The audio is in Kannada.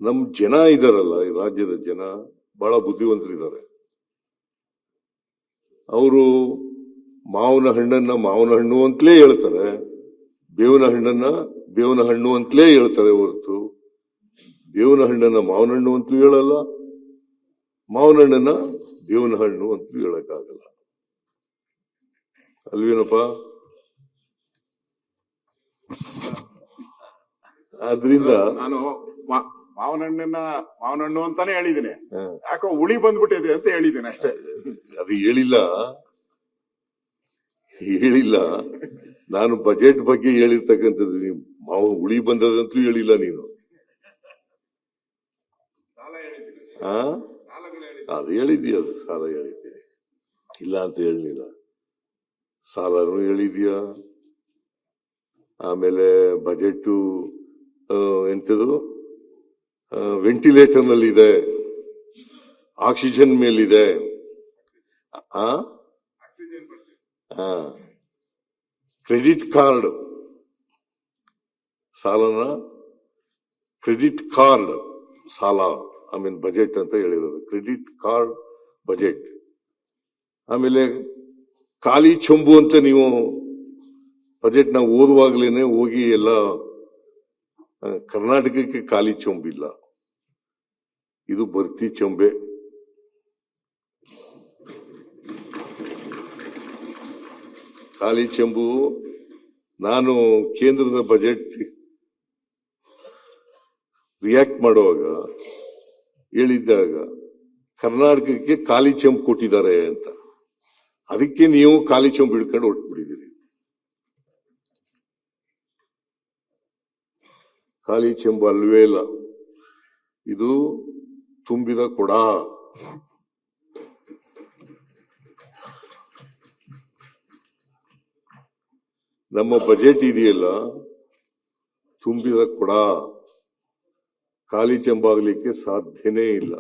ನಮ್ ಜನ ಇದಾರಲ್ಲ, ಈ ರಾಜ್ಯದ ಜನ ಬಹಳ ಬುದ್ಧಿವಂತರಿದ್ದಾರೆ. ಅವರು ಮಾವಿನ ಹಣ್ಣನ್ನ ಮಾವಿನ ಹಣ್ಣು ಅಂತಲೇ ಹೇಳ್ತಾರೆ, ಬೇವಿನ ಹಣ್ಣನ್ನ ಬೇವಿನ ಹಣ್ಣು ಅಂತಲೇ ಹೇಳ್ತಾರೆ ಹೊರತು ಬೇವಿನ ಹಣ್ಣನ್ನ ಮಾವಿನ ಹಣ್ಣು ಅಂತಲೂ ಹೇಳಲ್ಲ, ಮಾವಿನ ಹಣ್ಣನ್ನ ಬೇವಿನ ಹಣ್ಣು ಅಂತಲೂ ಹೇಳಕ್ಕಾಗಲ್ಲ. ಅಲ್ವೇನಪ್ಪ? ಆದ್ರಿಂದ ನಾನು ಮಾವಿನ ಹಣ್ಣು ಅಂತಾನೆ ಹೇಳಿದ್ದೀನಿ, ಯಾಕೋ ಹುಳಿ ಬಂದ್ಬಿಟ್ಟಿದೆ ಅಂತ ಹೇಳಿದ್ದೀನಿ ಅಷ್ಟೇ. ಅದು ಹೇಳಿಲ್ಲ ನಾನು ಬಜೆಟ್ ಬಗ್ಗೆ ಹೇಳಿರ್ತಕ್ಕಂಥದ್ದು. ನೀವು ಮಾವು ಹುಳಿ ಬಂದದಂತೂ ಹೇಳಿಲ್ಲ ನೀನು. ಅದು ಹೇಳಿದ್ದೀಯ, ಅದು ಸಾಲ ಹೇಳಿದ್ದೀನಿ ಇಲ್ಲ ಅಂತ ಹೇಳಲಿಲ್ಲ. ಸಾಲನೂ ಹೇಳಿದ್ಯಾ, ಆಮೇಲೆ ಬಜೆಟ್ ಎಂತದು ವೆಂಟಿಲೇಟರ್ ನಲ್ಲಿದೆ, ಆಕ್ಸಿಜನ್ ಮೇಲಿದೆ, ಕ್ರೆಡಿಟ್ ಕಾರ್ಡ್ ಸಾಲನ ಕ್ರೆಡಿಟ್ ಕಾರ್ಡ್ ಸಾಲ ಬಜೆಟ್ ಅಂತ ಹೇಳಿರೋದು, ಕ್ರೆಡಿಟ್ ಕಾರ್ಡ್ ಬಜೆಟ್. ಆಮೇಲೆ ಖಾಲಿ ಚೊಂಬು ಅಂತ ನೀವು ಬಜೆಟ್ ನಾವು ಓದುವಾಗ್ಲೇನೆ ಹೋಗಿ ಎಲ್ಲ ಕರ್ನಾಟಕಕ್ಕೆ ಖಾಲಿ ಚೊಂಬಿಲ್ಲ, ಇದು ಭರ್ತಿ ಚೊಂಬೆ. ಖಾಲಿ ಚೆಂಬು. ನಾನು ಕೇಂದ್ರದ ಬಜೆಟ್ ರಿಯಾಕ್ಟ್ ಮಾಡುವಾಗ ಹೇಳಿದ್ದಾಗ ಕರ್ನಾಟಕಕ್ಕೆ ಖಾಲಿ ಚೆಂಬು ಕೊಟ್ಟಿದ್ದಾರೆ ಅಂತ, ಅದಕ್ಕೆ ನೀವು ಖಾಲಿ ಚೆಂಬು ಹಿಡ್ಕೊಂಡು ಹೊರಟ್ಬಿಟ್ಟಿದ್ದೀರಿ. ಖಾಲಿ ಚೆಂಬು ಅಲ್ವೇ ಇಲ್ಲ, ಇದು ತುಂಬಿದ ಕೊಡ. ನಮ್ಮ ಬಜೆಟ್ ಇದೆಯಲ್ಲ ತುಂಬಿದ ಕೊಡ, ಖಾಲಿ ಚೆಂಬಾಗ್ಲಿಕ್ಕೆ ಸಾಧ್ಯನೇ ಇಲ್ಲ.